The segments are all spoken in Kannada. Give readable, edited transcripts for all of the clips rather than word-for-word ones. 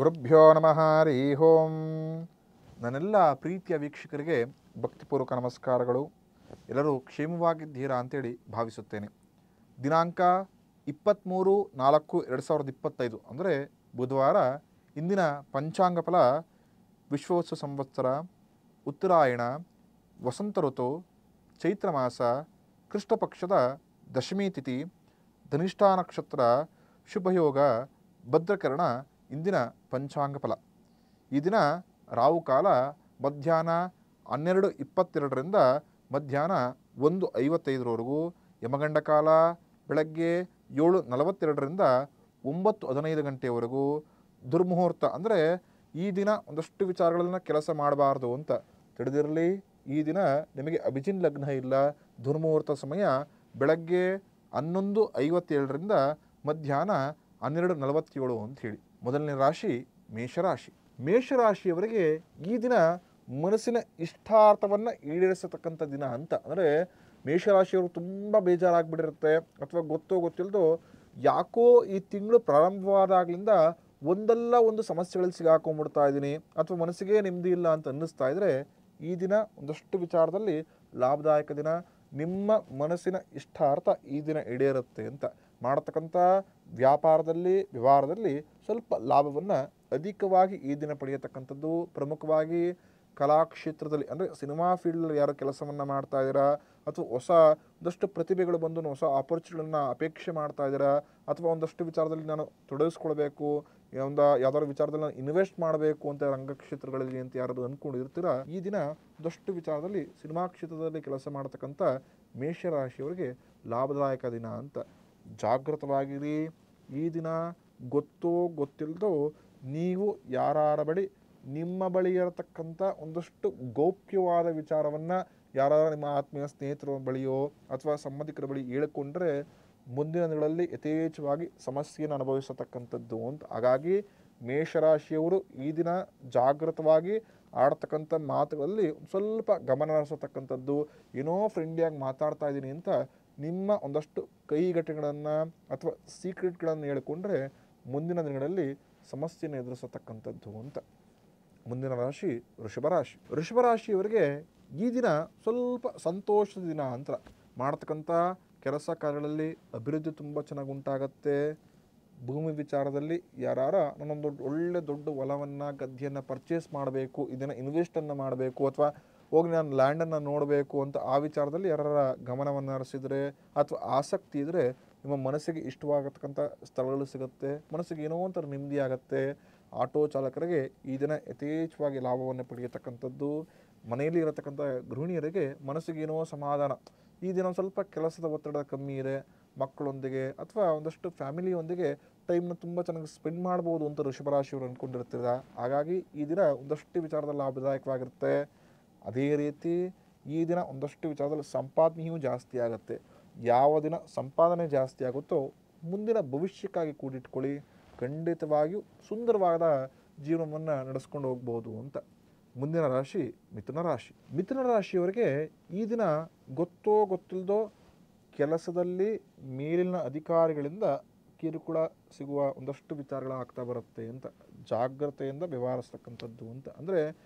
ಗುರುಭ್ಯೋ ನಮಃ ಹರಿ ಓಂ. ನನ್ನೆಲ್ಲ ಪ್ರೀತಿಯ ವೀಕ್ಷಕರಿಗೆ ಭಕ್ತಿಪೂರ್ವಕ ನಮಸ್ಕಾರಗಳು. ಎಲ್ಲರೂ ಕ್ಷೇಮವಾಗಿದ್ದೀರಾ ಅಂತೇಳಿ ಭಾವಿಸುತ್ತೇನೆ. ದಿನಾಂಕ 23/4/2025 ಅಂದರೆ ಬುಧವಾರ. ಇಂದಿನ ಪಂಚಾಂಗ ಫಲ ವಿಶ್ವೋತ್ಸವ ಸಂವತ್ಸರ, ಉತ್ತರಾಯಣ, ವಸಂತ ಋತು, ಚೈತ್ರ ಮಾಸ, ಕೃಷ್ಣ ಪಕ್ಷದ ದಶಮಿ ತಿಥಿ, ಧನಿಷ್ಠಾ ನಕ್ಷತ್ರ, ಶುಭಯೋಗ, ಭದ್ರಕರಣ. ಇಂದಿನ ಪಂಚಾಂಗ ಫಲ. ಈ ದಿನ ರಾಹುಕಾಲ ಮಧ್ಯಾಹ್ನ 12:22ರಿಂದ ಮಧ್ಯಾಹ್ನ 1:55ರವರೆಗೂ, ಯಮಗಂಡ ಕಾಲ ಬೆಳಗ್ಗೆ 7:42ರಿಂದ 9:15 ಗಂಟೆಯವರೆಗೂ, ದುರ್ಮುಹೂರ್ತ ಅಂದರೆ ಈ ದಿನ ಒಂದಷ್ಟು ವಿಚಾರಗಳನ್ನು ಕೆಲಸ ಮಾಡಬಾರ್ದು ಅಂತ ತಿಳಿದಿರಲಿ. ಈ ದಿನ ನಿಮಗೆ ಅಭಿಜಿನ್ ಲಗ್ನ ಇಲ್ಲ. ದುರ್ಮುಹೂರ್ತ ಸಮಯ ಬೆಳಗ್ಗೆ 11:57ರಿಂದ ಮಧ್ಯಾಹ್ನ 12:47 ಅಂತ ಹೇಳಿ. ಮೊದಲನೇ ರಾಶಿ ಮೇಷರಾಶಿ. ಮೇಷರಾಶಿಯವರಿಗೆ ಈ ದಿನ ಮನಸ್ಸಿನ ಇಷ್ಟಾರ್ಥವನ್ನು ಈಡೇರಿಸತಕ್ಕಂಥ ದಿನ ಅಂತ. ಅಂದರೆ ಮೇಷರಾಶಿಯವರು ತುಂಬ ಬೇಜಾರಾಗ್ಬಿಟ್ಟಿರುತ್ತೆ, ಅಥವಾ ಗೊತ್ತಿಲ್ಲದೋ ಯಾಕೋ ಈ ತಿಂಗಳು ಪ್ರಾರಂಭವಾದಾಗಲಿಂದ ಒಂದಲ್ಲ ಒಂದು ಸಮಸ್ಯೆಗಳಲ್ಲಿ ಸಿಗಾಕೊಂಡ್ಬಿಡ್ತಾ ಇದ್ದೀನಿ, ಅಥವಾ ಮನಸ್ಸಿಗೆ ನೆಮ್ಮದಿ ಇಲ್ಲ ಅಂತ ಅನ್ನಿಸ್ತಾ ಇದ್ದರೆ ಈ ದಿನ ಒಂದಷ್ಟು ವಿಚಾರದಲ್ಲಿ ಲಾಭದಾಯಕ ದಿನ. ನಿಮ್ಮ ಮನಸ್ಸಿನ ಇಷ್ಟಾರ್ಥ ಈ ದಿನ ಈಡೇರುತ್ತೆ ಅಂತ. ಮಾಡತಕ್ಕಂಥ ವ್ಯಾಪಾರದಲ್ಲಿ ವ್ಯವಹಾರದಲ್ಲಿ ಸ್ವಲ್ಪ ಲಾಭವನ್ನು ಅಧಿಕವಾಗಿ ಈ ದಿನ ಪಡೆಯತಕ್ಕಂಥದ್ದು. ಪ್ರಮುಖವಾಗಿ ಕಲಾಕ್ಷೇತ್ರದಲ್ಲಿ ಅಂದರೆ ಸಿನಿಮಾ ಫೀಲ್ಡಲ್ಲಿ ಯಾರು ಕೆಲಸವನ್ನು ಮಾಡ್ತಾ ಇದ್ದೀರಾ, ಅಥವಾ ಒಂದಷ್ಟು ಪ್ರತಿಭೆಗಳು ಬಂದು ಹೊಸ ಆಪರ್ಚುನಿಟಿಗಳನ್ನು ಅಪೇಕ್ಷೆ ಮಾಡ್ತಾ ಇದ್ದೀರಾ, ಅಥವಾ ಒಂದಷ್ಟು ವಿಚಾರದಲ್ಲಿ ನಾನು ತೊಡಗಿಸ್ಕೊಳ್ಬೇಕು, ಯಾವ್ದಾದ್ರು ವಿಚಾರದಲ್ಲಿ ನಾನು ಇನ್ವೆಸ್ಟ್ ಮಾಡಬೇಕು ಅಂತ ರಂಗಕ್ಷೇತ್ರಗಳಲ್ಲಿ ಅಂತ ಯಾರಾದರೂ ಅಂದ್ಕೊಂಡಿರ್ತೀರಾ, ಈ ದಿನ ಒಂದಷ್ಟು ವಿಚಾರದಲ್ಲಿ ಸಿನಿಮಾ ಕ್ಷೇತ್ರದಲ್ಲಿ ಕೆಲಸ ಮಾಡತಕ್ಕಂಥ ಮೇಷರಾಶಿಯವರಿಗೆ ಲಾಭದಾಯಕ ದಿನ ಅಂತ. ಜಾಗೃತವಾಗಿರಿ. ಈ ದಿನ ಗೊತ್ತಿಲ್ಲದೋ ನೀವು ಯಾರ ಬಳಿ ನಿಮ್ಮ ಬಳಿ ಇರತಕ್ಕಂಥ ಒಂದಷ್ಟು ಗೌಪ್ಯವಾದ ವಿಚಾರವನ್ನು ಯಾರು ನಿಮ್ಮ ಆತ್ಮೀಯ ಸ್ನೇಹಿತರ ಬಳಿಯೋ ಅಥವಾ ಸಂಬಂಧಿಕರ ಬಳಿ ಹೇಳಿಕೊಂಡ್ರೆ ಮುಂದಿನ ದಿನಗಳಲ್ಲಿ ಯಥೇಚ್ಛವಾಗಿ ಸಮಸ್ಯೆಯನ್ನು ಅನುಭವಿಸತಕ್ಕಂಥದ್ದು ಅಂತ. ಹಾಗಾಗಿ ಮೇಷರಾಶಿಯವರು ಈ ದಿನ ಜಾಗೃತವಾಗಿ ಆಡ್ತಕ್ಕಂಥ ಮಾತುಗಳಲ್ಲಿ ಸ್ವಲ್ಪ ಗಮನ ಹರಿಸತಕ್ಕಂಥದ್ದು. ಏನೋ ಫ್ರೆಂಡ್ಲಿಯಾಗಿ ಮಾತಾಡ್ತಾ ಇದ್ದೀನಿ ಅಂತ ನಿಮ್ಮ ಒಂದಷ್ಟು ಕೈಗಟ್ಟೆಗಳನ್ನು ಅಥವಾ ಸೀಕ್ರೆಟ್ಗಳನ್ನು ಹೇಳಿಕೊಂಡ್ರೆ ಮುಂದಿನ ದಿನಗಳಲ್ಲಿ ಸಮಸ್ಯೆಯನ್ನು ಎದುರಿಸತಕ್ಕಂಥದ್ದು ಅಂತ. ಮುಂದಿನ ರಾಶಿ ವೃಷಭರಾಶಿ. ವೃಷಭರಾಶಿಯವರಿಗೆ ಈ ದಿನ ಸ್ವಲ್ಪ ಸಂತೋಷದ ದಿನ ಅಂತ. ಮಾಡ್ತಕ್ಕಂಥ ಕೆಲಸ ಕಾರ್ಯಗಳಲ್ಲಿ ಅಭಿವೃದ್ಧಿ ತುಂಬ ಚೆನ್ನಾಗಿ ಉಂಟಾಗತ್ತೆ. ಭೂಮಿ ವಿಚಾರದಲ್ಲಿ ನಾನೊಂದು ಒಳ್ಳೆ ದೊಡ್ಡ ಹೊಲವನ್ನು ಗದ್ದೆಯನ್ನು ಪರ್ಚೇಸ್ ಮಾಡಬೇಕು, ಇದನ್ನು ಇನ್ವೆಸ್ಟನ್ನು ಮಾಡಬೇಕು, ಅಥವಾ ಹೋಗಿ ನಾನು ಲ್ಯಾಂಡನ್ನು ನೋಡಬೇಕು ಅಂತ ಆ ವಿಚಾರದಲ್ಲಿ ಯಾರ ಗಮನವನ್ನು ಹರಿಸಿದರೆ ಅಥವಾ ಆಸಕ್ತಿ ಇದ್ದರೆ ನಿಮ್ಮ ಮನಸ್ಸಿಗೆ ಇಷ್ಟವಾಗತಕ್ಕಂಥ ಸ್ಥಳಗಳು ಸಿಗುತ್ತೆ. ಮನಸ್ಸಿಗೆ ಏನೋ ಒಂಥರ ನೆಮ್ಮದಿ ಆಗುತ್ತೆ. ಆಟೋ ಚಾಲಕರಿಗೆ ಈ ದಿನ ಯಥೇಚ್ಛವಾಗಿ ಲಾಭವನ್ನು ಪಡೆಯತಕ್ಕಂಥದ್ದು. ಮನೆಯಲ್ಲಿ ಇರತಕ್ಕಂಥ ಗೃಹಿಣಿಯರಿಗೆ ಮನಸ್ಸಿಗೆ ಏನೋ ಸಮಾಧಾನ. ಈ ದಿನ ಸ್ವಲ್ಪ ಕೆಲಸದ ಒತ್ತಡ ಕಮ್ಮಿ ಇದೆ, ಮಕ್ಕಳೊಂದಿಗೆ ಅಥವಾ ಒಂದಷ್ಟು ಫ್ಯಾಮಿಲಿಯೊಂದಿಗೆ ಟೈಮ್ನ ತುಂಬ ಚೆನ್ನಾಗಿ ಸ್ಪೆಂಡ್ ಮಾಡ್ಬೋದು ಅಂತ ವೃಷಭರಾಶಿಯವರು ಅಂದ್ಕೊಂಡಿರ್ತೀರ. ಹಾಗಾಗಿ ಈ ದಿನ ಒಂದಷ್ಟು ವಿಚಾರದಲ್ಲಿ ಲಾಭದಾಯಕವಾಗಿರುತ್ತೆ. ಅದೇ ರೀತಿ ಈ ದಿನ ಒಂದಷ್ಟು ವಿಚಾರದಲ್ಲಿ ಸಂಪಾದನೆಯೂ ಜಾಸ್ತಿ ಆಗುತ್ತೆ. ಯಾವ ದಿನ ಸಂಪಾದನೆ ಜಾಸ್ತಿ ಆಗುತ್ತೋ ಮುಂದಿನ ಭವಿಷ್ಯಕ್ಕಾಗಿ ಕೂಡಿಟ್ಕೊಳ್ಳಿ. ಖಂಡಿತವಾಗಿಯೂ ಸುಂದರವಾದ ಜೀವನವನ್ನು ನಡೆಸ್ಕೊಂಡು ಹೋಗ್ಬೋದು ಅಂತ. ಮುಂದಿನ ರಾಶಿ ಮಿಥುನ ರಾಶಿ. ಮಿಥುನ ರಾಶಿಯವರಿಗೆ ಈ ದಿನ ಗೊತ್ತಿಲ್ಲದೋ ಕೆಲಸದಲ್ಲಿ ಮೇಲಿನ ಅಧಿಕಾರಿಗಳಿಂದ ಕಿರುಕುಳ ಸಿಗುವ ಒಂದಷ್ಟು ವಿಚಾರಗಳಾಗ್ತಾ ಬರುತ್ತೆ ಅಂತ. ಜಾಗ್ರತೆಯಿಂದ ವ್ಯವಹರಿಸ್ತಕ್ಕಂಥದ್ದು ಅಂತ. ಅಂದರೆ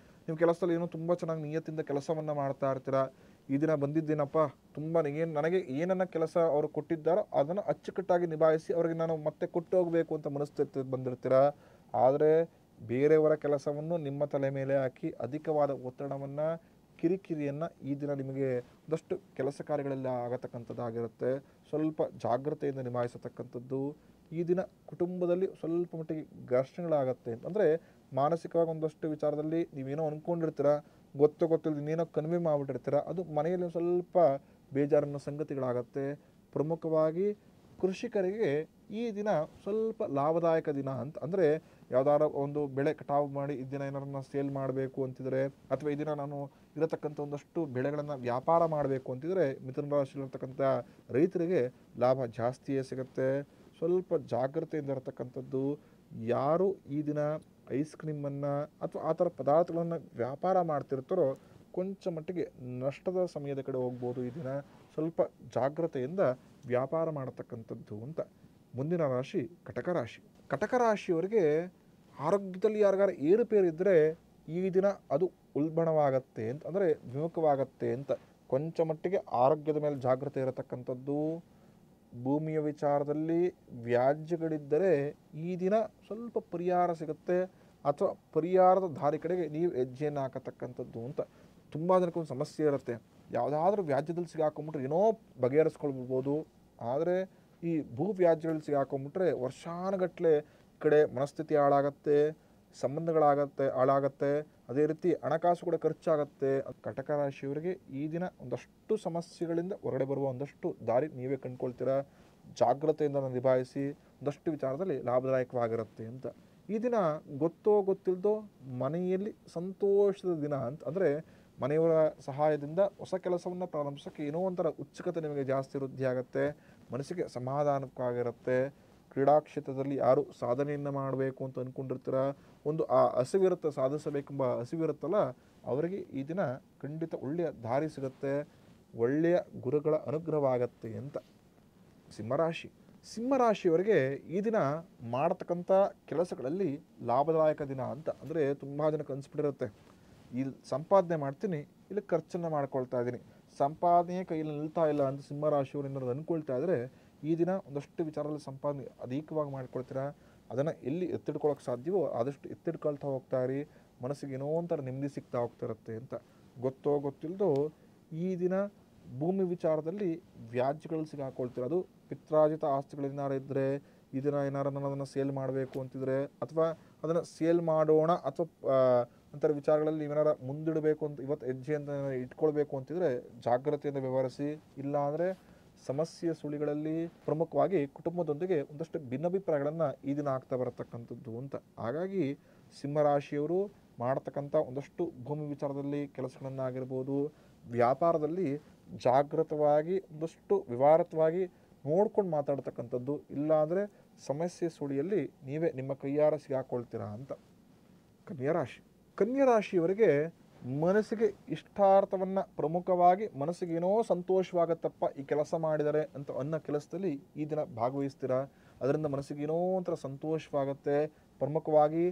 ನೀವು ಕೆಲಸದಲ್ಲಿ ಏನೋ ತುಂಬ ಚೆನ್ನಾಗಿ ನಿಯತ್ತಿಂದ ಕೆಲಸವನ್ನು ಮಾಡ್ತಾ ಇರ್ತೀರ. ಈ ದಿನ ಬಂದಿದ್ದೇನಪ್ಪ, ತುಂಬ ನನಗೆ ಏನನ್ನ ಕೆಲಸ ಅವರು ಕೊಟ್ಟಿದ್ದಾರೋ ಅದನ್ನು ಅಚ್ಚುಕಟ್ಟಾಗಿ ನಿಭಾಯಿಸಿ ಅವರಿಗೆ ನಾನು ಮತ್ತೆ ಕೊಟ್ಟು ಹೋಗಬೇಕು ಅಂತ ಮನಸ್ಥಿತಿ ಬಂದಿರ್ತೀರ. ಆದರೆ ಬೇರೆಯವರ ಕೆಲಸವನ್ನು ನಿಮ್ಮ ತಲೆ ಮೇಲೆ ಹಾಕಿ ಅಧಿಕವಾದ ಒತ್ತಡವನ್ನು, ಕಿರಿಕಿರಿಯನ್ನು ಈ ದಿನ ನಿಮಗೆ ಒಂದಷ್ಟು ಕೆಲಸ ಕಾರ್ಯಗಳೆಲ್ಲ ಆಗತಕ್ಕಂಥದ್ದಾಗಿರುತ್ತೆ. ಸ್ವಲ್ಪ ಜಾಗ್ರತೆಯಿಂದ ನಿಭಾಯಿಸತಕ್ಕಂಥದ್ದು. ಈ ದಿನ ಕುಟುಂಬದಲ್ಲಿ ಸ್ವಲ್ಪ ಮಟ್ಟಿಗೆ ಘರ್ಷಣೆಗಳಾಗತ್ತೆ. ಅಂದರೆ ಮಾನಸಿಕವಾಗಿ ಒಂದಷ್ಟು ವಿಚಾರದಲ್ಲಿ ನೀವೇನೋ ಅಂದ್ಕೊಂಡಿರ್ತೀರ, ಗೊತ್ತಿಲ್ಲದೆ ಇನ್ನೇನೋ ಕನ್ವೆ ಮಾಡಿಬಿಟ್ಟಿರ್ತೀರ, ಅದು ಮನೆಯಲ್ಲಿ ಸ್ವಲ್ಪ ಬೇಜಾರನ್ನ ಸಂಗತಿಗಳಾಗತ್ತೆ. ಪ್ರಮುಖವಾಗಿ ಕೃಷಿಕರಿಗೆ ಈ ದಿನ ಸ್ವಲ್ಪ ಲಾಭದಾಯಕ ದಿನ ಅಂತ. ಅಂದರೆ ಯಾವ್ದಾರ ಒಂದು ಬೆಳೆ ಕಟಾವು ಮಾಡಿ ಈ ದಿನ ಏನಾರನ್ನ ಸೇಲ್ ಮಾಡಬೇಕು ಅಂತಿದ್ರೆ, ಅಥವಾ ಈ ದಿನ ನಾನು ಇರತಕ್ಕಂಥ ಒಂದಷ್ಟು ಬೆಳೆಗಳನ್ನು ವ್ಯಾಪಾರ ಮಾಡಬೇಕು ಅಂತಿದ್ರೆ ಮಿಥುನ ರಾಶಿಯಲ್ಲಿರ್ತಕ್ಕಂಥ ರೈತರಿಗೆ ಲಾಭ ಜಾಸ್ತಿಯೇ ಸಿಗುತ್ತೆ. ಸ್ವಲ್ಪ ಜಾಗ್ರತೆಯಿಂದ ಇರತಕ್ಕಂಥದ್ದು. ಯಾರು ಈ ದಿನ ಐಸ್ ಕ್ರೀಮನ್ನು ಅಥವಾ ಆ ಥರ ಪದಾರ್ಥಗಳನ್ನು ವ್ಯಾಪಾರ ಮಾಡ್ತಿರ್ತಾರೋ ಕೊಂಚ ಮಟ್ಟಿಗೆ ನಷ್ಟದ ಸಮಯದ ಕಡೆ ಹೋಗ್ಬೋದು. ಈ ದಿನ ಸ್ವಲ್ಪ ಜಾಗ್ರತೆಯಿಂದ ವ್ಯಾಪಾರ ಮಾಡತಕ್ಕಂಥದ್ದು ಅಂತ. ಮುಂದಿನ ರಾಶಿ ಕಟಕ ರಾಶಿ. ಕಟಕ ರಾಶಿಯವರಿಗೆ ಆರೋಗ್ಯದಲ್ಲಿ ಯಾರಿಗಾರ ಏರುಪೇರು ಇದ್ದರೆ ಈ ದಿನ ಅದು ಉಲ್ಬಣವಾಗತ್ತೆ ಅಂತ, ಅಂದರೆ ವಿಮುಖವಾಗತ್ತೆ ಅಂತ. ಕೊಂಚ ಮಟ್ಟಿಗೆ ಆರೋಗ್ಯದ ಮೇಲೆ ಜಾಗೃತಿ ಇರತಕ್ಕಂಥದ್ದು. ಭೂಮಿಯ ವಿಚಾರದಲ್ಲಿ ವ್ಯಾಜ್ಯಗಳಿದ್ದರೆ ಈ ದಿನ ಸ್ವಲ್ಪ ಪರಿಹಾರ ಸಿಗುತ್ತೆ, ಅಥವಾ ಪರಿಹಾರದ ದಾರಿ ಕಡೆಗೆ ನೀವು ಹೆಜ್ಜೆಯನ್ನು ಹಾಕತಕ್ಕಂಥದ್ದು ಅಂತ. ತುಂಬ ಜನಕ್ಕೊಂದು ಸಮಸ್ಯೆ ಇರುತ್ತೆ, ಯಾವುದಾದ್ರೂ ವ್ಯಾಜ್ಯದಲ್ಲಿ ಸಿಗಾಕೊಂಬಿಟ್ರೆ ಏನೋ ಬಗೆಹರಿಸ್ಕೊಳ್ಬೋದು. ಆದರೆ ಈ ಭೂ ವ್ಯಾಜ್ಯಗಳಲ್ಲಿ ಸಿಗಾಕೊಂಬಿಟ್ರೆ ವರ್ಷಾನುಗಟ್ಟಲೆ ಕಡೆ ಮನಸ್ಥಿತಿ ಹಾಳಾಗತ್ತೆ, ಹಾಳಾಗತ್ತೆ. ಅದೇ ರೀತಿ ಹಣಕಾಸು ಕೂಡ ಖರ್ಚಾಗತ್ತೆ. ಕಟಕ ರಾಶಿಯವರಿಗೆ ಈ ದಿನ ಒಂದಷ್ಟು ಸಮಸ್ಯೆಗಳಿಂದ ಹೊರಗಡೆ ಬರುವ ಒಂದಷ್ಟು ದಾರಿ ನೀವೇ ಕಂಡುಕೊಳ್ತೀರಾ. ಜಾಗ್ರತೆಯಿಂದ ನಿಭಾಯಿಸಿ ಒಂದಷ್ಟು ವಿಚಾರದಲ್ಲಿ ಲಾಭದಾಯಕವಾಗಿರುತ್ತೆ ಅಂತ. ಈ ದಿನ ಗೊತ್ತೋ ಗೊತ್ತಿಲ್ಲದೋ ಮನೆಯಲ್ಲಿ ಸಂತೋಷದ ದಿನ ಅಂತ, ಅಂದರೆ ಮನೆಯವರ ಸಹಾಯದಿಂದ ಹೊಸ ಕೆಲಸವನ್ನು ಪ್ರಾರಂಭಿಸೋಕ್ಕೆ ಏನೋ ಒಂಥರ ಉತ್ಸುಕತೆ ನಿಮಗೆ ಜಾಸ್ತಿ ವೃದ್ಧಿ ಆಗುತ್ತೆ, ಮನಸ್ಸಿಗೆ ಸಮಾಧಾನಕ್ಕಾಗಿರುತ್ತೆ. ಕ್ರೀಡಾ ಕ್ಷೇತ್ರದಲ್ಲಿ ಯಾರು ಸಾಧನೆಯನ್ನು ಮಾಡಬೇಕು ಅಂತ ಅಂದ್ಕೊಂಡಿರ್ತೀರ, ಒಂದು ಆ ಹಸಿವಿರುತ್ತೆ, ಸಾಧಿಸಬೇಕೆಂಬ ಹಸಿವಿರುತ್ತಲ್ಲ, ಅವರಿಗೆ ಈ ದಿನ ಖಂಡಿತ ಒಳ್ಳೆಯ ದಾರಿ ಸಿಗುತ್ತೆ, ಒಳ್ಳೆಯ ಗುರುಗಳ ಅನುಗ್ರಹವಾಗತ್ತೆ ಅಂತ. ಸಿಂಹರಾಶಿಯವರಿಗೆ ಈ ದಿನ ಮಾಡತಕ್ಕಂಥ ಕೆಲಸಗಳಲ್ಲಿ ಲಾಭದಾಯಕ ದಿನ ಅಂತ. ಅಂದರೆ ತುಂಬ ಜನಕ್ಕೆ ಅನಿಸ್ಬಿಟ್ಟಿರುತ್ತೆ, ಇಲ್ಲಿ ಸಂಪಾದನೆ ಮಾಡ್ತೀನಿ, ಇಲ್ಲಿ ಖರ್ಚನ್ನು ಮಾಡ್ಕೊಳ್ತಾ ಇದ್ದೀನಿ, ಸಂಪಾದನೆ ಕೈಯಲ್ಲಿ ನಿಲ್ತಾ ಇಲ್ಲ ಅಂತ ಸಿಂಹರಾಶಿಯವರು ಏನಾದ್ರು ಅಂದ್ಕೊಳ್ತಾ ಇದ್ದರೆ ಈ ದಿನ ಒಂದಷ್ಟು ವಿಚಾರದಲ್ಲಿ ಸಂಪಾದನೆ ಅಧಿಕವಾಗಿ ಮಾಡ್ಕೊಳ್ತೀರಾ. ಅದನ್ನು ಎಲ್ಲಿ ಎತ್ತಿಡ್ಕೊಳ್ಳೋಕೆ ಸಾಧ್ಯವೋ ಆದಷ್ಟು ಎತ್ತಿಡ್ಕೊಳ್ತಾ ಹೋಗ್ತಾ ಇರಿ, ಮನಸ್ಸಿಗೆ ಏನೋ ಒಂಥರ ನೆಮ್ಮದಿ ಸಿಗ್ತಾ ಹೋಗ್ತಿರುತ್ತೆ ಅಂತ. ಗೊತ್ತೋ ಗೊತ್ತಿಲ್ಲದೋ ಈ ದಿನ ಭೂಮಿ ವಿಚಾರದಲ್ಲಿ ವ್ಯಾಜ್ಯಗಳು ಸಿಗಾಕೊಳ್ತೀರ. ಅದು ಪಿತ್ರಾರ್ಜಿತ ಆಸ್ತಿಗಳೇನಾರು ಇದ್ದರೆ ಈ ದಿನ ಏನಾರು ನಾನು ಅದನ್ನು ಸೇಲ್ ಮಾಡಬೇಕು ಅಂತಿದ್ರೆ, ಅಥವಾ ಅದನ್ನು ಸೇಲ್ ಮಾಡೋಣ ಅಥವಾ ಅಂಥ ವಿಚಾರಗಳಲ್ಲಿ ನೀವೇನಾರ ಮುಂದಿಡಬೇಕು ಅಂತ ಇವತ್ತು ಹೆಜ್ಜೆ ಅಂತ ಇಟ್ಕೊಳ್ಬೇಕು ಅಂತಿದ್ರೆ ಜಾಗ್ರತೆಯಿಂದ ವ್ಯವಹರಿಸಿ. ಇಲ್ಲಾಂದರೆ ಸಮಸ್ಯೆ ಸುಳಿಗಳಲ್ಲಿ ಪ್ರಮುಖವಾಗಿ ಕುಟುಂಬದೊಂದಿಗೆ ಒಂದಷ್ಟು ಭಿನ್ನಾಭಿಪ್ರಾಯಗಳನ್ನು ಈ ದಿನ ಆಗ್ತಾ ಬರತಕ್ಕಂಥದ್ದು ಅಂತ. ಹಾಗಾಗಿ ಸಿಂಹರಾಶಿಯವರು ಮಾಡತಕ್ಕಂಥ ಒಂದಷ್ಟು ಭೂಮಿ ವಿಚಾರದಲ್ಲಿ ಕೆಲಸಗಳನ್ನಾಗಿರ್ಬೋದು, ವ್ಯಾಪಾರದಲ್ಲಿ ಜಾಗೃತವಾಗಿ ಒಂದಷ್ಟು ವ್ಯವಹಾರತ್ವಾಗಿ ನೋಡ್ಕೊಂಡು ಮಾತಾಡ್ತಕ್ಕಂಥದ್ದು. ಇಲ್ಲಾಂದರೆ ಸಮಸ್ಯೆ ಸುಳಿಯಲ್ಲಿ ನೀವೇ ನಿಮ್ಮ ಕೈಯಾರ ಸಿಗಾಕೊಳ್ತೀರಾ ಅಂತ. ಕನ್ಯಾ ರಾಶಿಯವರಿಗೆ ಮನಸ್ಸಿಗೆ ಇಷ್ಟಾರ್ಥವನ್ನು ಪ್ರಮುಖವಾಗಿ ಮನಸ್ಸಿಗೆ ಏನೋ ಸಂತೋಷವಾಗತ್ತಪ್ಪ ಈ ಕೆಲಸ ಮಾಡಿದರೆ ಅಂತ ಅನ್ನೋ ಕೆಲಸದಲ್ಲಿ ಈ ದಿನ ಭಾಗವಹಿಸ್ತೀರಾ. ಅದರಿಂದ ಮನಸ್ಸಿಗೆ ಏನೋ ಒಂಥರ ಸಂತೋಷವಾಗುತ್ತೆ. ಪ್ರಮುಖವಾಗಿ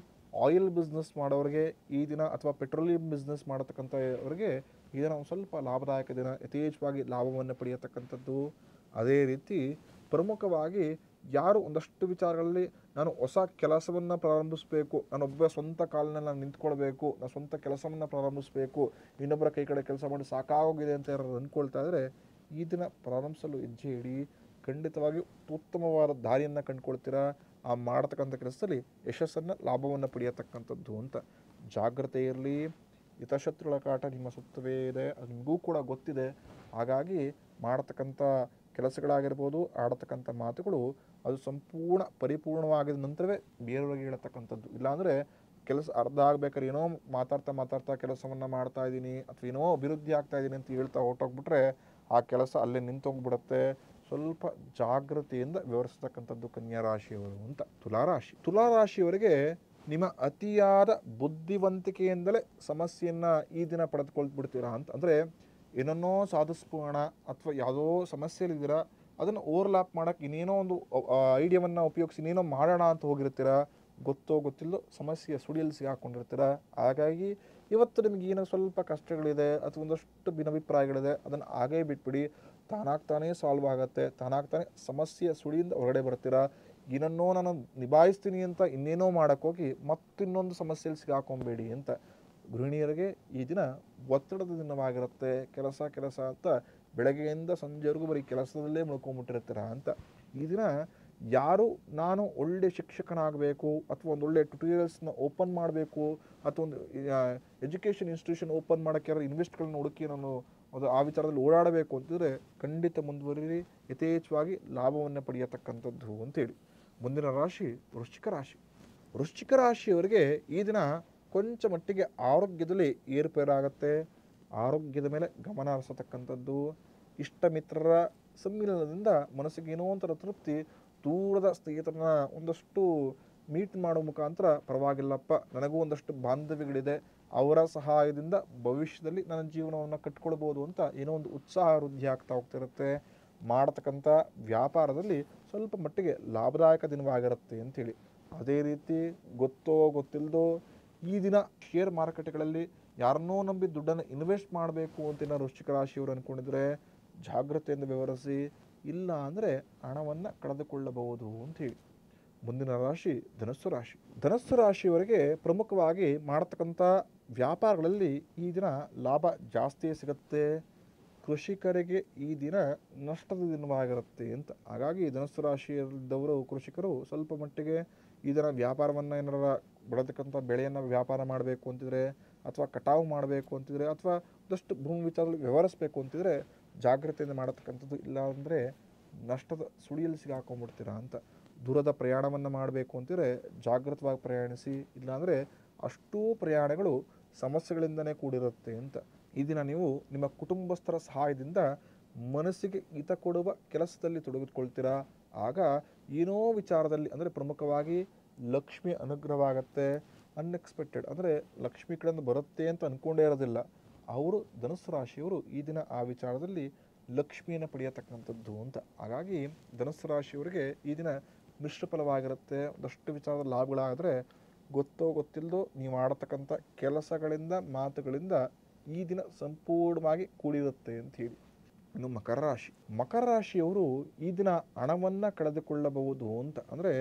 ಆಯಿಲ್ ಬಿಸ್ನೆಸ್ ಮಾಡೋರಿಗೆ ಈ ದಿನ, ಅಥವಾ ಪೆಟ್ರೋಲಿಯಂ ಬಿಸ್ನೆಸ್ ಮಾಡತಕ್ಕಂಥವ್ರಿಗೆ ಈ ದಿನ ಒಂದು ಸ್ವಲ್ಪ ಲಾಭದಾಯಕ ದಿನ, ಯಥೇಚ್ಛವಾಗಿ ಲಾಭವನ್ನು ಪಡೆಯತಕ್ಕಂಥದ್ದು. ಅದೇ ರೀತಿ ಪ್ರಮುಖವಾಗಿ ಯಾರು ಒಂದಷ್ಟು ವಿಚಾರಗಳಲ್ಲಿ ನಾನು ಹೊಸ ಕೆಲಸವನ್ನು ಪ್ರಾರಂಭಿಸಬೇಕು, ನಾನೊಬ್ಬ ಸ್ವಂತ ಕಾಲಿನಲ್ಲಿ ನಾನು ನಿಂತ್ಕೊಳ್ಬೇಕು, ನಾನು ಸ್ವಂತ ಕೆಲಸವನ್ನು ಪ್ರಾರಂಭಿಸಬೇಕು, ಇನ್ನೊಬ್ಬರ ಕೈ ಕಡೆ ಕೆಲಸ ಮಾಡಿ ಸಾಕಾಗೋಗಿದೆ ಅಂತ ಯಾರು ಅಂದ್ಕೊಳ್ತಾ ಇದ್ದರೆ ಈ ದಿನ ಪ್ರಾರಂಭಿಸಲು ಹೆಜ್ಜೆ ಇಡಿ. ಖಂಡಿತವಾಗಿ ಉತ್ತಮವಾದ ದಾರಿಯನ್ನು ಕಂಡುಕೊಳ್ತೀರಾ. ಆ ಮಾಡತಕ್ಕಂಥ ಕೆಲಸದಲ್ಲಿ ಯಶಸ್ಸನ್ನು, ಲಾಭವನ್ನು ಪಡೆಯತಕ್ಕಂಥದ್ದು ಅಂತ. ಜಾಗ್ರತೆ ಇರಲಿ. ಹಿತಶತ್ರುಗಳ ಕಾಟ ನಿಮ್ಮ ಸುತ್ತವೇ ಇದೆ, ಅದು ನಿಮಗೂ ಕೂಡ ಗೊತ್ತಿದೆ. ಹಾಗಾಗಿ ಮಾಡತಕ್ಕಂಥ ಕೆಲಸಗಳಾಗಿರ್ಬೋದು, ಆಡತಕ್ಕಂಥ ಮಾತುಗಳು ಅದು ಸಂಪೂರ್ಣ ಪರಿಪೂರ್ಣವಾಗಿದ ನಂತರವೇ ಬೇರೆಯವ್ರಿಗೆ ಹೇಳತಕ್ಕಂಥದ್ದು. ಇಲ್ಲಾಂದರೆ ಕೆಲಸ ಅರ್ಧ ಆಗ್ಬೇಕಾದ್ರೆ ಏನೋ ಮಾತಾಡ್ತಾ ಕೆಲಸವನ್ನು ಮಾಡ್ತಾ ಇದ್ದೀನಿ ಅಥವಾ ಏನೋ ಅಭಿವೃದ್ಧಿ ಆಗ್ತಾ ಇದ್ದೀನಿ ಅಂತ ಹೇಳ್ತಾ ಹೊರಟೋಗ್ಬಿಟ್ರೆ ಆ ಕೆಲಸ ಅಲ್ಲೇ ನಿಂತೋಗ್ಬಿಡುತ್ತೆ. ಸ್ವಲ್ಪ ಜಾಗೃತಿಯಿಂದ ವಿವರಿಸ್ತಕ್ಕಂಥದ್ದು ಕನ್ಯಾ ರಾಶಿಯವರು ಅಂತ. ತುಲಾರಾಶಿಯವರಿಗೆ ನಿಮ್ಮ ಅತಿಯಾದ ಬುದ್ಧಿವಂತಿಕೆಯಿಂದಲೇ ಸಮಸ್ಯೆಯನ್ನು ಈ ದಿನ ಪಡೆದುಕೊಳ್ಬಿಡ್ತೀರಾ ಅಂತ. ಅಂದರೆ ಏನನ್ನೋ ಸಾಧಿಸ್ಬೋಣ ಅಥವಾ ಯಾವುದೋ ಸಮಸ್ಯೆಯಲ್ಲಿದ್ದೀರಾ, ಅದನ್ನು ಓವರ್ಲ್ಯಾಪ್ ಮಾಡೋಕ್ಕೆ ಇನ್ನೇನೋ ಒಂದು ಐಡಿಯಾವನ್ನು ಉಪಯೋಗಿಸಿ ಇನ್ನೇನೋ ಮಾಡೋಣ ಅಂತ ಹೋಗಿರ್ತೀರ. ಗೊತ್ತೋ ಗೊತ್ತಿಲ್ಲೋ ಸಮಸ್ಯೆಯ ಸುಳಿಯಲ್ಲಿ ಸಿಗಾಕೊಂಡಿರ್ತೀರ. ಹಾಗಾಗಿ ಇವತ್ತು ನಿಮಗೆ ಏನೋ ಸ್ವಲ್ಪ ಕಷ್ಟಗಳಿದೆ ಅಥವಾ ಒಂದಷ್ಟು ಭಿನ್ನಾಭಿಪ್ರಾಯಗಳಿದೆ, ಅದನ್ನು ಹಾಗೇ ಬಿಟ್ಬಿಡಿ. ತಾನಾಗ್ತಾನೇ ಸಾಲ್ವ್ ಆಗುತ್ತೆ, ತಾನಾಗ್ತಾನೆ ಸಮಸ್ಯೆಯ ಸುಳಿಯಿಂದ ಹೊರಗಡೆ ಬರ್ತೀರಾ. ಏನನ್ನೋ ನಾನು ನಿಭಾಯಿಸ್ತೀನಿ ಅಂತ ಇನ್ನೇನೋ ಮಾಡೋಕ್ಕೋಗಿ ಮತ್ತಿನ್ನೊಂದು ಸಮಸ್ಯೆಯಲ್ಲಿ ಸಿಗಾಕೊಂಬೇಡಿ ಅಂತ. ಗೃಹಿಣಿಯರಿಗೆ ಈ ದಿನ ಒತ್ತಡದ ದಿನವಾಗಿರುತ್ತೆ. ಕೆಲಸ ಅಂತ ಬೆಳಗ್ಗೆಯಿಂದ ಸಂಜೆವರೆಗೂ ಬರೀ ಕೆಲಸದಲ್ಲೇ ಮುಳ್ಕೊಂಬಿಟ್ಟಿರ್ತೀರ ಅಂತ. ಈ ದಿನ ಯಾರು ನಾನು ಒಳ್ಳೆ ಶಿಕ್ಷಕನಾಗಬೇಕು ಅಥವಾ ಒಂದು ಒಳ್ಳೆ ಟ್ಯುಟೋರಿಯಲ್ಸ್ನ ಓಪನ್ ಮಾಡಬೇಕು ಅಥವಾ ಒಂದು ಎಜುಕೇಷನ್ ಇನ್ಸ್ಟಿಟ್ಯೂಷನ್ ಓಪನ್ ಮಾಡೋಕ್ಕೆ ಯಾರು ಇನ್ವೆಸ್ಟ್ಗಳನ್ನ ಹುಡುಕಿ ನಾನು ಅದು ಆ ವಿಚಾರದಲ್ಲಿ ಓಡಾಡಬೇಕು ಅಂತಿದ್ರೆ ಖಂಡಿತ ಮುಂದುವರಿರಿ, ಯಥೇಚ್ಛವಾಗಿ ಲಾಭವನ್ನು ಪಡೆಯತಕ್ಕಂಥದ್ದು ಅಂತೇಳಿ. ಮುಂದಿನ ರಾಶಿ ವೃಶ್ಚಿಕ ರಾಶಿಯವರಿಗೆ ಈ ದಿನ ಕೊಂಚ ಮಟ್ಟಿಗೆ ಆರೋಗ್ಯದಲ್ಲಿ ಏರುಪೇರಾಗತ್ತೆ. ಆರೋಗ್ಯದ ಮೇಲೆ ಗಮನ ಹರಿಸತಕ್ಕಂಥದ್ದು. ಇಷ್ಟ ಮಿತ್ರರ ಸಮ್ಮಿಲನದಿಂದ ಮನಸ್ಸಿಗೆ ಏನೋ ಒಂಥರ ತೃಪ್ತಿ. ದೂರದ ಸ್ನೇಹಿತರನ್ನ ಒಂದಷ್ಟು ಮೀಟ್ ಮಾಡೋ ಮುಖಾಂತರ ಪರವಾಗಿಲ್ಲಪ್ಪ, ನನಗೂ ಒಂದಷ್ಟು ಬಾಂಧವ್ಯಗಳಿದೆ, ಅವರ ಸಹಾಯದಿಂದ ಭವಿಷ್ಯದಲ್ಲಿ ನನ್ನ ಜೀವನವನ್ನು ಕಟ್ಕೊಳ್ಬೋದು ಅಂತ ಏನೋ ಒಂದು ಉತ್ಸಾಹ ವೃದ್ಧಿ ಆಗ್ತಾ ಹೋಗ್ತಿರುತ್ತೆ. ಮಾಡತಕ್ಕಂಥ ವ್ಯಾಪಾರದಲ್ಲಿ ಸ್ವಲ್ಪ ಮಟ್ಟಿಗೆ ಲಾಭದಾಯಕ ದಿನವಾಗಿರುತ್ತೆ ಅಂಥೇಳಿ. ಅದೇ ರೀತಿ ಗೊತ್ತೋ ಗೊತ್ತಿಲ್ಲದೋ ಈ ದಿನ ಶೇರ್ ಮಾರುಕಟ್ಟೆಗಳಲ್ಲಿ ಯಾರನ್ನೋ ನಂಬಿ ದುಡ್ಡನ್ನು ಇನ್ವೆಸ್ಟ್ ಮಾಡಬೇಕು ಅಂತ ನಾವು ವೃಶ್ಚಿಕ ರಾಶಿಯವರು ಅಂದ್ಕೊಂಡಿದ್ರೆ ಜಾಗ್ರತೆಯಿಂದ ವ್ಯವಹರಿಸಿ, ಇಲ್ಲ ಅಂದರೆ ಹಣವನ್ನು ಕಳೆದುಕೊಳ್ಳಬಹುದು ಅಂತ ಹೇಳಿ. ಮುಂದಿನ ರಾಶಿ ಧನಸ್ಸು ರಾಶಿ. ಧನಸ್ಸು ರಾಶಿಯವರಿಗೆ ಪ್ರಮುಖವಾಗಿ ಮಾಡತಕ್ಕಂಥ ವ್ಯಾಪಾರಗಳಲ್ಲಿ ಈ ದಿನ ಲಾಭ ಜಾಸ್ತಿ ಸಿಗುತ್ತೆ. ಕೃಷಿಕರಿಗೆ ಈ ದಿನ ನಷ್ಟದ ದಿನವಾಗಿರುತ್ತೆ ಅಂತ. ಹಾಗಾಗಿ ಧನಸ್ಸು ರಾಶಿಯಲ್ಲಿದ್ದವರು ಕೃಷಿಕರು ಸ್ವಲ್ಪ ಮಟ್ಟಿಗೆ ಈ ದಿನ ವ್ಯಾಪಾರವನ್ನು ಏನಾರ ಬೆಳೆತಕ್ಕಂಥ ಬೆಳೆಯನ್ನು ವ್ಯಾಪಾರ ಮಾಡಬೇಕು ಅಂತಿದ್ರೆ, ಅಥವಾ ಕಟಾವು ಮಾಡಬೇಕು ಅಂತಿದ್ರೆ, ಅಥವಾ ಒಂದಷ್ಟು ಭೂಮಿ ವಿಚಾರದಲ್ಲಿ ವ್ಯವಹರಿಸಬೇಕು ಅಂತಿದ್ರೆ ಜಾಗ್ರತೆಯಿಂದ ಮಾಡತಕ್ಕಂಥದ್ದು. ಇಲ್ಲ ಅಂದರೆ ನಷ್ಟದ ಸುಳಿಯಲ್ಲಿ ಸಿಗಾಕೊಂಡ್ಬಿಡ್ತೀರಾ ಅಂತ. ದೂರದ ಪ್ರಯಾಣವನ್ನು ಮಾಡಬೇಕು ಅಂತಿದ್ರೆ ಜಾಗೃತವಾಗಿ ಪ್ರಯಾಣಿಸಿ, ಇಲ್ಲಾಂದರೆ ಅಷ್ಟೂ ಪ್ರಯಾಣಗಳು ಸಮಸ್ಯೆಗಳಿಂದನೇ ಕೂಡಿರುತ್ತೆ ಅಂತ. ಈ ದಿನ ನೀವು ನಿಮ್ಮ ಕುಟುಂಬಸ್ಥರ ಸಹಾಯದಿಂದ ಮನಸ್ಸಿಗೆ ಹಿತ ಕೊಡುವ ಕೆಲಸದಲ್ಲಿ ತೊಡಗಿಕೊಳ್ತೀರಾ. ಆಗ ಏನೋ ವಿಚಾರದಲ್ಲಿ ಅಂದರೆ ಪ್ರಮುಖವಾಗಿ ಲಕ್ಷ್ಮಿ ಅನುಗ್ರಹವಾಗತ್ತೆ. ಅನ್ಎಕ್ಸ್ಪೆಕ್ಟೆಡ್ ಅಂದರೆ ಲಕ್ಷ್ಮಿ ಕಡೆಯಿಂದ ಬರುತ್ತೆ ಅಂತ ಅಂದ್ಕೊಂಡೇ ಇರೋದಿಲ್ಲ. ಅವರು ಧನುಸ್ಸು ರಾಶಿಯವರು ಈ ದಿನ ಆ ವಿಚಾರದಲ್ಲಿ ಲಕ್ಷ್ಮಿಯನ್ನು ಪಡೆಯತಕ್ಕಂಥದ್ದು ಅಂತ. ಹಾಗಾಗಿ ಧನುಸ್ಸು ರಾಶಿಯವರಿಗೆ ಈ ದಿನ ಮಿಶ್ರ ಫಲವಾಗಿರುತ್ತೆ. ಒಂದಷ್ಟು ವಿಚಾರದ ಲಾಭಗಳಾದರೆ ಗೊತ್ತೋ ಗೊತ್ತಿಲ್ಲದೋ ನೀವು ಮಾಡತಕ್ಕಂಥ ಕೆಲಸಗಳಿಂದ ಮಾತುಗಳಿಂದ ಈ ದಿನ ಸಂಪೂರ್ಣವಾಗಿ ಕೂಡಿರುತ್ತೆ ಅಂತ ಹೇಳಿ. ಇನ್ನು ಮಕರ ರಾಶಿ. ಮಕರ ರಾಶಿಯವರು ಈ ದಿನ ಹಣವನ್ನು ಕಳೆದುಕೊಳ್ಳಬಹುದು ಅಂತ. ಅಂದರೆ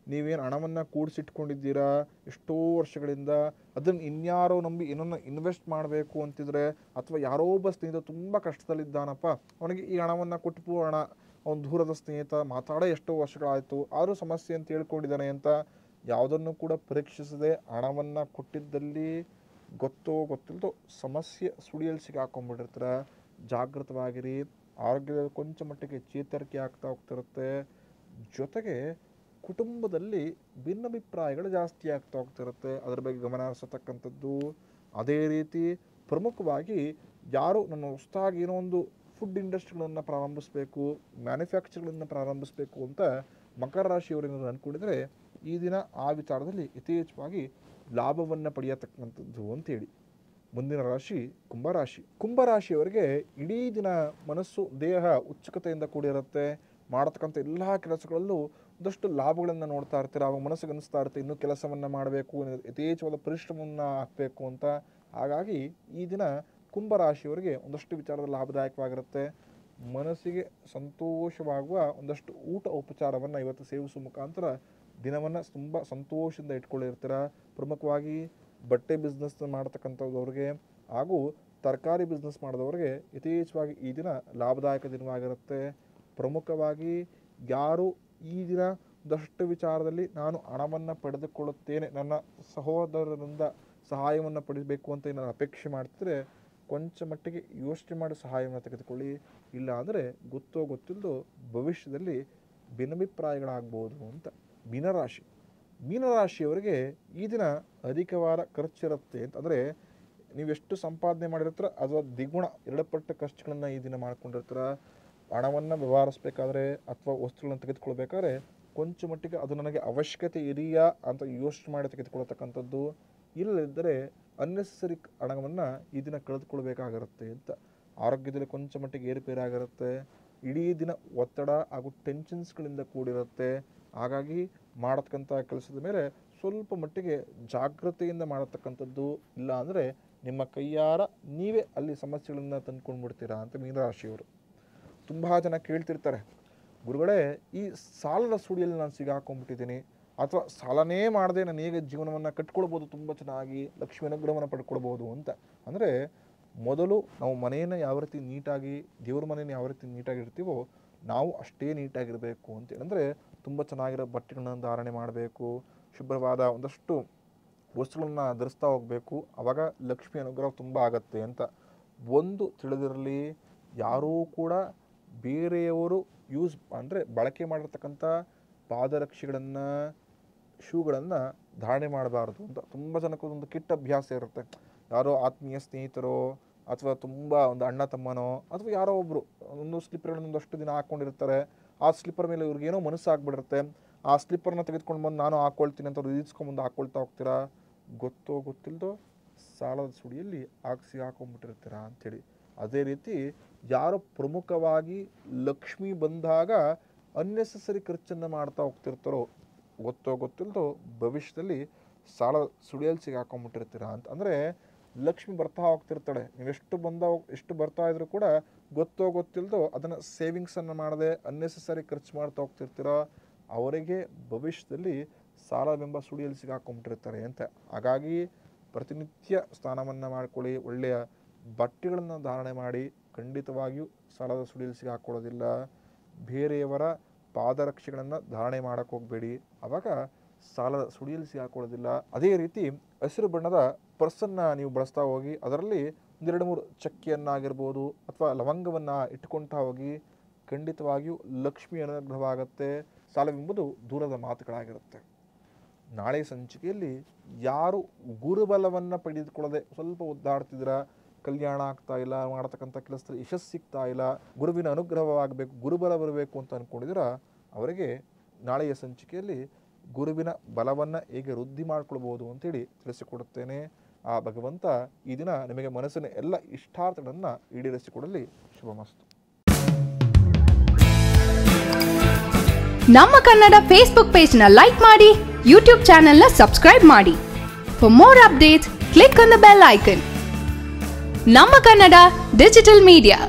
ನೀವೇನು ಹಣವನ್ನು ಕೂಡಿಸಿಟ್ಕೊಂಡಿದ್ದೀರಾ ಎಷ್ಟೋ ವರ್ಷಗಳಿಂದ, ಅದನ್ನು ಇನ್ಯಾರೋ ನಂಬಿ ಏನನ್ನು ಇನ್ವೆಸ್ಟ್ ಮಾಡಬೇಕು ಅಂತಿದ್ರೆ, ಅಥವಾ ಯಾರೋ ಒಬ್ಬ ಸ್ನೇಹಿತ ತುಂಬ ಕಷ್ಟದಲ್ಲಿದ್ದಾನಪ್ಪ, ಅವನಿಗೆ ಈ ಹಣವನ್ನು ಕೊಟ್ಟು ಹಣ, ಅವನು ದೂರದ ಸ್ನೇಹಿತ ಮಾತಾಡೋ ಎಷ್ಟೋ ವರ್ಷಗಳಾಯಿತು ಆದರೂ ಸಮಸ್ಯೆ ಅಂತ ಹೇಳ್ಕೊಂಡಿದ್ದಾನೆ ಅಂತ ಯಾವುದನ್ನು ಕೂಡ ಪರೀಕ್ಷಿಸದೆ ಹಣವನ್ನು ಕೊಟ್ಟಿದ್ದಲ್ಲಿ ಗೊತ್ತೋ ಗೊತ್ತಿಲ್ಲದೋ ಸಮಸ್ಯೆ ಸುಳಿಯಲ್ಲಿ ಸಿಗಾಕೊಂಡ್ಬಿಟ್ಟಿರ್ತಾರೆ. ಜಾಗೃತವಾಗಿರಿ. ಆರೋಗ್ಯದ ಕೊಂಚ ಮಟ್ಟಿಗೆ ಚೇತರಿಕೆ ಆಗ್ತಾ ಹೋಗ್ತಿರುತ್ತೆ. ಜೊತೆಗೆ ಕುಟುಂಬದಲ್ಲಿ ಭಿನ್ನಾಭಿಪ್ರಾಯಗಳು ಜಾಸ್ತಿ ಆಗ್ತಾ ಹೋಗ್ತಿರುತ್ತೆ. ಅದರ ಬಗ್ಗೆ ಗಮನ ಹರಿಸತಕ್ಕಂಥದ್ದು. ಅದೇ ರೀತಿ ಪ್ರಮುಖವಾಗಿ ಯಾರು ನನ್ನ ಹೊಸದಾಗಿ ಏನೋ ಒಂದು ಫುಡ್ ಇಂಡಸ್ಟ್ರಿಗಳನ್ನು ಪ್ರಾರಂಭಿಸಬೇಕು, ಮ್ಯಾನುಫ್ಯಾಕ್ಚರ್ಗಳನ್ನು ಪ್ರಾರಂಭಿಸಬೇಕು ಅಂತ ಮಕರ ರಾಶಿಯವರೇನಾದ್ರು ಅಂದ್ಕೊಂಡಿದ್ರೆ ಈ ದಿನ ಆ ವಿಚಾರದಲ್ಲಿ ಯಥೇಚ್ಛವಾಗಿ ಲಾಭವನ್ನು ಪಡೆಯತಕ್ಕಂಥದ್ದು ಅಂತೇಳಿ. ಮುಂದಿನ ರಾಶಿ ಕುಂಭರಾಶಿ. ಕುಂಭರಾಶಿಯವರಿಗೆ ಇಡೀ ದಿನ ಮನಸ್ಸು ದೇಹ ಉತ್ಸುಕತೆಯಿಂದ ಕೂಡಿರುತ್ತೆ. ಮಾಡತಕ್ಕಂಥ ಎಲ್ಲ ಕೆಲಸಗಳಲ್ಲೂ ಒಂದಷ್ಟು ಲಾಭಗಳನ್ನು ನೋಡ್ತಾ ಇರ್ತೀರ. ಅವಾಗ ಮನಸ್ಸಿಗೆ ಅನಿಸ್ತಾ ಇರುತ್ತೆ ಇನ್ನೂ ಕೆಲಸವನ್ನು ಮಾಡಬೇಕು, ಯಥೇಚ್ಛವಾದ ಪರಿಶ್ರಮವನ್ನು ಹಾಕಬೇಕು ಅಂತ. ಹಾಗಾಗಿ ಈ ದಿನ ಕುಂಭರಾಶಿಯವರಿಗೆ ಒಂದಷ್ಟು ವಿಚಾರದ ಲಾಭದಾಯಕವಾಗಿರುತ್ತೆ. ಮನಸ್ಸಿಗೆ ಸಂತೋಷವಾಗುವ ಒಂದಷ್ಟು ಊಟ ಉಪಚಾರವನ್ನು ಇವತ್ತು ಸೇವಿಸುವ ಮುಖಾಂತರ ದಿನವನ್ನು ತುಂಬ ಸಂತೋಷದಿಂದ ಇಟ್ಕೊಂಡಿರ್ತೀರ. ಪ್ರಮುಖವಾಗಿ ಬಟ್ಟೆ ಬಿಸ್ನೆಸ್ ಮಾಡ್ತಕ್ಕಂಥವ್ರಿಗೆ ಹಾಗೂ ತರಕಾರಿ ಬಿಸ್ನೆಸ್ ಮಾಡಿದವ್ರಿಗೆ ಯಥೇಚ್ಛವಾಗಿ ಈ ದಿನ ಲಾಭದಾಯಕ ದಿನವಾಗಿರುತ್ತೆ. ಪ್ರಮುಖವಾಗಿ ಯಾರು ಈ ದಿನ ಒಂದಷ್ಟು ವಿಚಾರದಲ್ಲಿ ನಾನು ಹಣವನ್ನು ಪಡೆದುಕೊಳ್ಳುತ್ತೇನೆ, ನನ್ನ ಸಹೋದರರಿಂದ ಸಹಾಯವನ್ನು ಪಡಿಬೇಕು ಅಂತ ಏನಾದ್ರು ಅಪೇಕ್ಷೆ ಮಾಡ್ತಿದ್ರೆ ಕೊಂಚ ಮಟ್ಟಿಗೆ ಯೋಚನೆ ಮಾಡಿ ಸಹಾಯವನ್ನು ತೆಗೆದುಕೊಳ್ಳಿ. ಇಲ್ಲ ಅಂದರೆ ಗೊತ್ತೋ ಗೊತ್ತಿಲ್ಲದೋ ಭವಿಷ್ಯದಲ್ಲಿ ಭಿನ್ನಾಭಿಪ್ರಾಯಗಳಾಗ್ಬೋದು ಅಂತ. ಮೀನರಾಶಿ. ಮೀನರಾಶಿಯವರಿಗೆ ಈ ದಿನ ಅಧಿಕವಾದ ಖರ್ಚಿರುತ್ತೆ ಅಂತ. ಅಂದರೆ ನೀವೆಷ್ಟು ಸಂಪಾದನೆ ಮಾಡಿರ್ತೀರ ಅದರ ದ್ವಿಗುಣ 2 ಪಟ್ಟು ಖರ್ಚುಗಳನ್ನು ಈ ದಿನ ಮಾಡ್ಕೊಂಡಿರ್ತೀರ. ಹಣವನ್ನು ವ್ಯವಹರಿಸಬೇಕಾದ್ರೆ ಅಥವಾ ವಸ್ತುಗಳನ್ನು ತೆಗೆದುಕೊಳ್ಬೇಕಾದ್ರೆ ಕೊಂಚ ಮಟ್ಟಿಗೆ ಅದು ನನಗೆ ಅವಶ್ಯಕತೆ ಇದೆಯಾ ಅಂತ ಯೋಚನೆ ಮಾಡಿ ತೆಗೆದುಕೊಳ್ಳತಕ್ಕಂಥದ್ದು. ಇಲ್ಲದಿದ್ದರೆ ಅನ್ನೆಸೆಸರಿ ಹಣವನ್ನು ಈ ದಿನ ಕಳೆದುಕೊಳ್ಬೇಕಾಗಿರುತ್ತೆ ಅಂತ. ಆರೋಗ್ಯದಲ್ಲಿ ಕೊಂಚ ಮಟ್ಟಿಗೆ ಏರುಪೇರಾಗಿರುತ್ತೆ. ಇಡೀ ದಿನ ಒತ್ತಡ ಹಾಗೂ ಟೆನ್ಷನ್ಸ್ಗಳಿಂದ ಕೂಡಿರುತ್ತೆ. ಹಾಗಾಗಿ ಮಾಡತಕ್ಕಂಥ ಕೆಲಸದ ಮೇಲೆ ಸ್ವಲ್ಪ ಮಟ್ಟಿಗೆ ಜಾಗೃತೆಯಿಂದ ಮಾಡತಕ್ಕಂಥದ್ದು. ಇಲ್ಲ ಅಂದರೆ ನಿಮ್ಮ ಕೈಯಾರ ನೀವೇ ಅಲ್ಲಿ ಸಮಸ್ಯೆಗಳನ್ನು ತಂದ್ಕೊಂಡ್ಬಿಡ್ತೀರಾ ಅಂತ ಮೀನರಾಶಿಯವರು. ತುಂಬ ಜನ ಕೇಳ್ತಿರ್ತಾರೆ, ಗುರುಗಳೇ ಈ ಸಾಲದ ಸುಳಿಯಲ್ಲಿ ನಾನು ಸಿಗಾಕೊಂಡ್ಬಿಟ್ಟಿದ್ದೀನಿ, ಅಥವಾ ಸಾಲನೇ ಮಾಡದೆ ನಾನು ಹೇಗೆ ಜೀವನವನ್ನು ಕಟ್ಕೊಳ್ಬೋದು, ತುಂಬ ಚೆನ್ನಾಗಿ ಲಕ್ಷ್ಮಿ ಅನುಗ್ರಹವನ್ನು ಪಡ್ಕೊಳ್ಬೋದು ಅಂತ. ಅಂದರೆ ಮೊದಲು ನಾವು ಮನೆಯನ್ನು ಯಾವ ರೀತಿ ನೀಟಾಗಿ, ದೇವ್ರ ಮನೆಯನ್ನು ಯಾವ ರೀತಿ ನೀಟಾಗಿ ಇರ್ತೀವೋ ನಾವು ಅಷ್ಟೇ ನೀಟಾಗಿರಬೇಕು ಅಂತೇಳಿ. ಅಂದರೆ ತುಂಬ ಚೆನ್ನಾಗಿರೋ ಬಟ್ಟೆಗಳನ್ನು ಧಾರಣೆ ಮಾಡಬೇಕು, ಶುಭ್ರವಾದ ಒಂದಷ್ಟು ವಸ್ತುಗಳನ್ನು ಧರಿಸ್ತಾ ಹೋಗಬೇಕು. ಆವಾಗ ಲಕ್ಷ್ಮಿ ಅನುಗ್ರಹ ತುಂಬ ಆಗತ್ತೆ ಅಂತ. ಒಂದು ತಿಳಿದಿರಲಿ, ಯಾರೂ ಕೂಡ ಬೇರೆಯವರು ಅಂದರೆ ಬಳಕೆ ಮಾಡಿರ್ತಕ್ಕಂಥ ಪಾದರಕ್ಷೆಗಳನ್ನು, ಶೂಗಳನ್ನು ಧಾರಣೆ ಮಾಡಬಾರ್ದು ಅಂತ. ತುಂಬ ಜನಕ್ಕೆ ಒಂದು ಕೆಟ್ಟ ಅಭ್ಯಾಸ ಇರುತ್ತೆ. ಯಾರೋ ಆತ್ಮೀಯ ಸ್ನೇಹಿತರೋ ಅಥವಾ ತುಂಬ ಒಂದು ಅಣ್ಣ ತಮ್ಮನೋ ಅಥವಾ ಯಾರೋ ಒಬ್ಬರು ಒಂದು ಸ್ಲಿಪ್ಪರ್ಗಳನ್ನು ಒಂದಷ್ಟು ದಿನ ಹಾಕ್ಕೊಂಡಿರ್ತಾರೆ. ಆ ಸ್ಲಿಪ್ಪರ್ ಮೇಲೆ ಇವ್ರಿಗೇನೋ ಮನಸ್ಸಾಗ್ಬಿಟ್ಟಿರುತ್ತೆ. ಆ ಸ್ಲಿಪ್ಪರ್ನ ತೆಗೆದುಕೊಂಡು ಬಂದು ನಾನು ಹಾಕ್ಕೊಳ್ತೀನಿ ಅಂತ ಇದಿಸ್ಕೊಂಬಂದು ಹಾಕ್ಕೊಳ್ತಾ ಹೋಗ್ತೀರಾ. ಗೊತ್ತೋ ಗೊತ್ತಿಲ್ಲದೋ ಸಾಲದ ಸುಡಿಯಲ್ಲಿ ಹಾಕ್ಕೊಂಡ್ಬಿಟ್ಟಿರ್ತೀರಾ ಅಂಥೇಳಿ. ಅದೇ ರೀತಿ ಯಾರು ಪ್ರಮುಖವಾಗಿ ಲಕ್ಷ್ಮಿ ಬಂದಾಗ ಅನ್ನೆಸೆಸರಿ ಖರ್ಚನ್ನು ಮಾಡ್ತಾ ಹೋಗ್ತಿರ್ತಾರೋ ಗೊತ್ತೋ ಗೊತ್ತಿಲ್ಲದೋ ಭವಿಷ್ಯದಲ್ಲಿ ಸಾಲ ಸುಳಿಯಲ್ಲಿ ಸಿಗಾಕೊಂಡ್ಬಿಟ್ಟಿರ್ತೀರ ಅಂತ. ಅಂದರೆ ಲಕ್ಷ್ಮಿ ಬರ್ತಾ ಹೋಗ್ತಿರ್ತಾಳೆ, ನೀವು ಎಷ್ಟು ಬರ್ತಾ ಇದ್ರೂ ಕೂಡ ಗೊತ್ತೋ ಗೊತ್ತಿಲ್ಲದೋ ಅದನ್ನು ಸೇವಿಂಗ್ಸನ್ನು ಮಾಡದೆ ಅನ್ನೆಸೆಸರಿ ಖರ್ಚು ಮಾಡ್ತಾ ಹೋಗ್ತಿರ್ತೀರೋ ಅವರಿಗೆ ಭವಿಷ್ಯದಲ್ಲಿ ಸಾಲವೆಂಬ ಸುಳಿಯಲ್ಲಿ ಸಿಗಾಕೊಂಡ್ಬಿಟ್ಟಿರ್ತಾರೆ ಅಂತ. ಹಾಗಾಗಿ ಪ್ರತಿನಿತ್ಯ ಸ್ನಾನವನ್ನು ಮಾಡ್ಕೊಳ್ಳಿ, ಒಳ್ಳೆಯ ಬಟ್ಟೆಗಳನ್ನು ಧಾರಣೆ ಮಾಡಿ, ಖಂಡಿತವಾಗಿಯೂ ಸಾಲದ ಸುಳಿಯಲ್ಲಿ ಸಿಗಾಕೊಳ್ಳೋದಿಲ್ಲ. ಬೇರೆಯವರ ಪಾದರಕ್ಷೆಗಳನ್ನು ಧಾರಣೆ ಮಾಡೋಕ್ಕೆ ಹೋಗಬೇಡಿ, ಆವಾಗ ಸಾಲದ ಸುಳಿಯಲ್ಲಿ ಸಿಗಾಕೊಳ್ಳೋದಿಲ್ಲ. ಅದೇ ರೀತಿ ಹಸಿರು ಬಣ್ಣದ ಪರ್ಸನ್ನು ನೀವು ಬಳಸ್ತಾ ಹೋಗಿ, ಅದರಲ್ಲಿ 2-3 ಚಕ್ಕೆಯನ್ನಾಗಿರ್ಬೋದು ಅಥವಾ ಲವಂಗವನ್ನು ಇಟ್ಕೊಳ್ತಾ ಹೋಗಿ, ಖಂಡಿತವಾಗಿಯೂ ಲಕ್ಷ್ಮಿ ಅನುಗ್ರಹವಾಗುತ್ತೆ. ಸಾಲವೆಂಬುದು ದೂರದ ಮಾತುಗಳಾಗಿರುತ್ತೆ. ನಾಳೆ ಸಂಚಿಕೆಯಲ್ಲಿ ಯಾರು ಗುರುಬಲವನ್ನು ಪಡೆದುಕೊಳ್ಳದೆ ಸ್ವಲ್ಪ ಒದ್ದಾಡ್ತಿದ್ದೀರ, ಕಲ್ಯಾಣ ಆಗ್ತಾ ಇಲ್ಲ, ಮಾಡತಕ್ಕಂಥ ಕೆಲಸದಲ್ಲಿ ಯಶಸ್ಸು ಸಿಗ್ತಾ ಇಲ್ಲ, ಗುರುವಿನ ಅನುಗ್ರಹವಾಗಬೇಕು, ಗುರುಬಲ ಬರಬೇಕು ಅಂತ ಅಂದ್ಕೊಂಡಿದ್ದೀರ, ಅವರಿಗೆ ನಾಳೆಯ ಸಂಚಿಕೆಯಲ್ಲಿ ಗುರುವಿನ ಬಲವನ್ನು ಹೇಗೆ ವೃದ್ಧಿ ಮಾಡ್ಕೊಳ್ಬೋದು ಅಂತೇಳಿ ತಿಳಿಸಿಕೊಡುತ್ತೇನೆ. ಆ ಭಗವಂತ ಈ ದಿನ ನಿಮಗೆ ಮನಸ್ಸಿನ ಎಲ್ಲ ಇಷ್ಟಾರ್ಥಗಳನ್ನು ಈಡೇರಿಸಿಕೊಡಲಿ. ಶುಭಮಸ್ತು. ನಮ್ಮ ಕನ್ನಡ ಫೇಸ್ಬುಕ್ ಪೇಜ್ ನ ಲೈಕ್ ಮಾಡಿ, ಯೂಟ್ಯೂಬ್ ಚಾನೆಲ್ ನ ಸಬ್ಸ್ಕ್ರೈಬ್ ಮಾಡಿ. For more updates click on the bell icon. ನಮ್ಮ ಕನ್ನಡ ಡಿಜಿಟಲ್ ಮೀಡಿಯಾ.